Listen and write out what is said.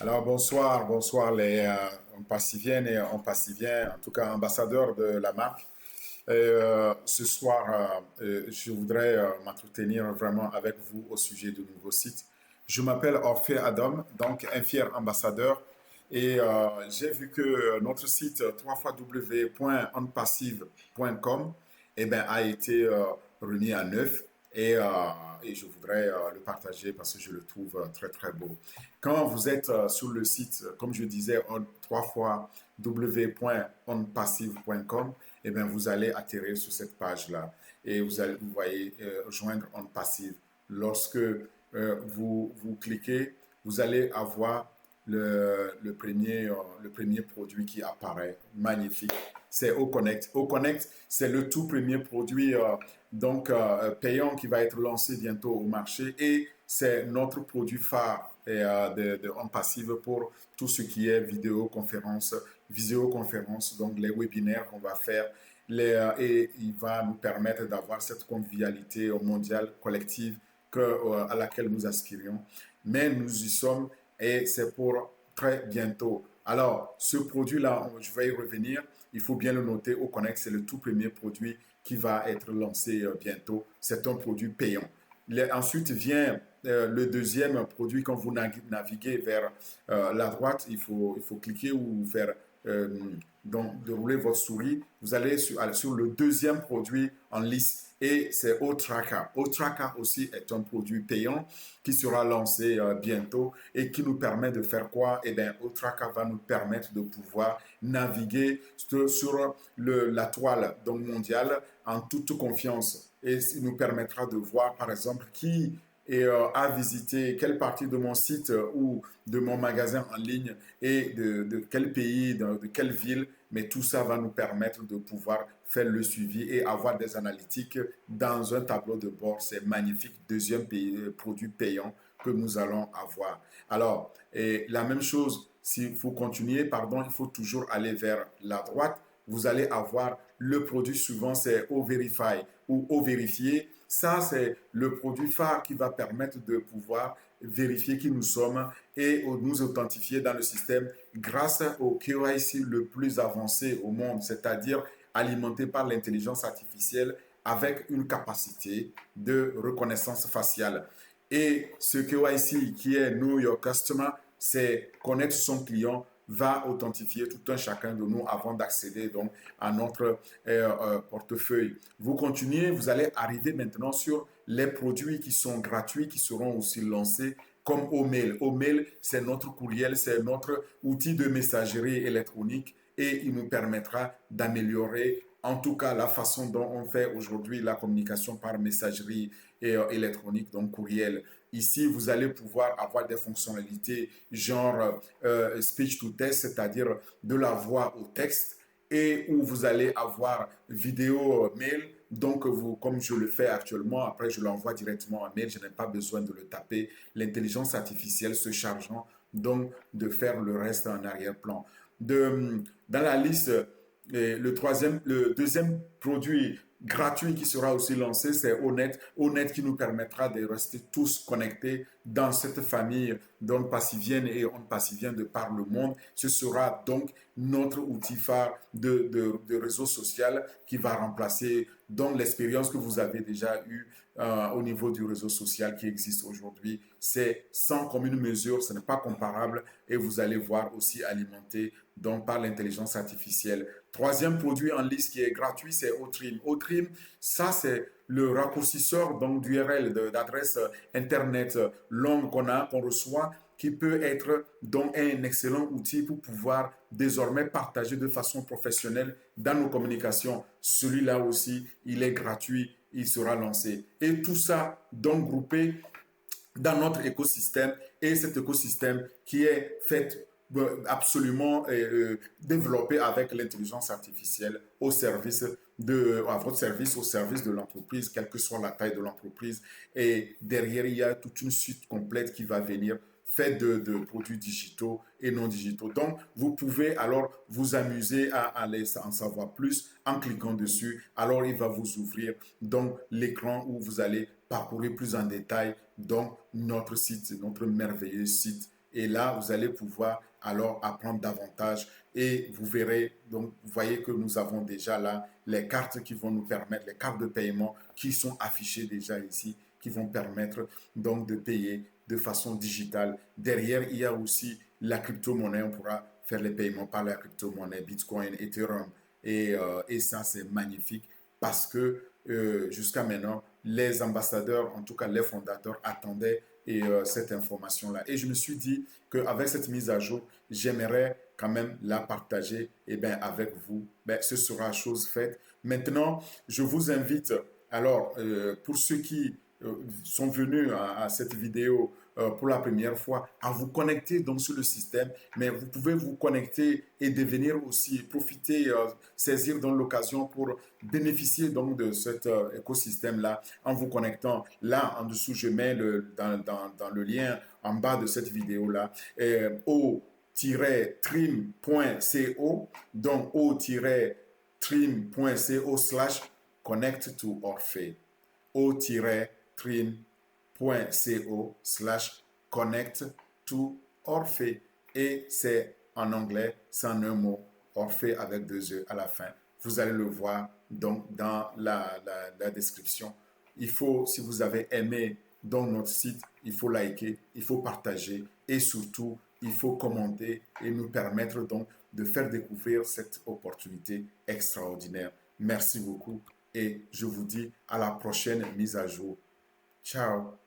Alors bonsoir les Passiviennes et Passiviens, en tout cas ambassadeurs de la marque. Ce soir, je voudrais m'entretenir vraiment avec vous au sujet du nouveau site. Je m'appelle Orphée Adam, donc un fier ambassadeur. Et j'ai vu que notre site www.onpassive.com a été remis à neuf et je voudrais le partager parce que je le trouve très très beau. Quand vous êtes sur le site, comme je disais, trois fois www.onpassive.com, vous allez atterrir sur cette page-là et vous voyez joindre OnPassive. Lorsque vous cliquez, vous allez avoir le premier produit qui apparaît. Magnifique. C'est OConnect. OConnect, c'est le tout premier produit payant qui va être lancé bientôt au marché et c'est notre produit phare de OnPassive pour tout ce qui est visioconférence, donc les webinaires qu'on va faire. Et il va nous permettre d'avoir cette convivialité mondiale collective à laquelle nous aspirions. Mais nous y sommes et c'est pour très bientôt. Alors, ce produit-là, je vais y revenir. Il faut bien le noter. OConnect, c'est le tout premier produit qui va être lancé bientôt. C'est un produit payant. Ensuite vient le deuxième produit. Quand vous naviguez vers la droite, il faut cliquer ou faire donc dérouler votre souris. Vous allez sur le deuxième produit en liste et c'est Otraka. Otraka aussi est un produit payant qui sera lancé bientôt et qui nous permet de faire quoi? Eh bien, Otraka va nous permettre de pouvoir naviguer sur la toile donc mondiale en toute confiance. Et il nous permettra de voir, par exemple, qui a visité quelle partie de mon site ou de mon magasin en ligne et de quel pays, de quelle ville. Mais tout ça va nous permettre de pouvoir faire le suivi et avoir des analytiques dans un tableau de bord. C'est magnifique. Deuxième produit payant que nous allons avoir. Alors, et la même chose, si vous continuez, pardon, il faut toujours aller vers la droite. Vous allez avoir le produit suivant, c'est O-Verify ou O-Vérifier. Ça, c'est le produit phare qui va permettre de pouvoir vérifier qui nous sommes et nous authentifier dans le système grâce au KYC le plus avancé au monde, c'est-à-dire alimenté par l'intelligence artificielle avec une capacité de reconnaissance faciale. Et ce KYC qui est Know Your Customer, c'est connaître son client, va authentifier tout un chacun de nous avant d'accéder donc à notre portefeuille. Vous continuez, vous allez arriver maintenant sur les produits qui sont gratuits, qui seront aussi lancés comme Omail. Omail, c'est notre courriel, c'est notre outil de messagerie électronique et il nous permettra d'améliorer en tout cas la façon dont on fait aujourd'hui la communication par messagerie électronique, donc courriel. Ici, vous allez pouvoir avoir des fonctionnalités genre speech to text, c'est-à-dire de la voix au texte, et où vous allez avoir vidéo mail. Donc, vous, comme je le fais actuellement, après je l'envoie directement en mail, je n'ai pas besoin de le taper. L'intelligence artificielle se chargeant donc de faire le reste en arrière-plan. Dans la liste, le deuxième produit gratuit qui sera aussi lancé, c'est Onet. Onet qui nous permettra de rester tous connectés dans cette famille d'on-passivienne et on-passivienne de par le monde. Ce sera donc notre outil phare de réseau social qui va remplacer donc l'expérience que vous avez déjà eue au niveau du réseau social qui existe aujourd'hui. C'est sans commune mesure, ce n'est pas comparable et vous allez voir aussi alimenté donc par l'intelligence artificielle. Troisième produit en liste qui est gratuit, c'est Otrim. Otrim, ça c'est le raccourcisseur donc d'URL, d'adresse internet longue qu'on reçoit, qui peut être donc un excellent outil pour pouvoir désormais partager de façon professionnelle dans nos communications. Celui-là aussi, il est gratuit, il sera lancé. Et tout ça donc groupé dans notre écosystème et cet écosystème qui est fait absolument développé avec l'intelligence artificielle à votre service, au service de l'entreprise, quelle que soit la taille de l'entreprise. Et derrière, il y a toute une suite complète qui va venir faite de produits digitaux et non digitaux. Donc, vous pouvez alors vous amuser à aller en savoir plus en cliquant dessus. Alors, il va vous ouvrir donc l'écran où vous allez parcourir plus en détail donc notre site, notre merveilleux site Et là, vous allez pouvoir alors apprendre davantage et vous verrez, donc vous voyez que nous avons déjà là les cartes qui vont nous permettre, les cartes de paiement qui sont affichées déjà ici, qui vont permettre donc de payer de façon digitale. Derrière, il y a aussi la crypto-monnaie, on pourra faire les paiements par la crypto-monnaie, Bitcoin, Ethereum. Et ça, c'est magnifique parce que jusqu'à maintenant, les ambassadeurs, en tout cas les fondateurs, attendaient cette information-là. Et je me suis dit qu'avec cette mise à jour, j'aimerais quand même la partager avec vous. Ce sera chose faite. Maintenant, je vous invite, alors, pour ceux qui sont venus à cette vidéo pour la première fois, à vous connecter donc sur le système, mais vous pouvez vous connecter et devenir aussi, profiter, saisir donc l'occasion pour bénéficier donc de cet écosystème-là en vous connectant. Là, en dessous, je mets dans le lien en bas de cette vidéo-là, o-trim.co, donc o-trim.co/connect to Orphée. o-trim.co/connect to Orphée. Et c'est en anglais, c'est en un mot, Orphée avec deux E à la fin. Vous allez le voir donc dans la description. Il faut, si vous avez aimé donc notre site, il faut liker, il faut partager et surtout, il faut commenter et nous permettre donc de faire découvrir cette opportunité extraordinaire. Merci beaucoup et je vous dis à la prochaine mise à jour. Ciao.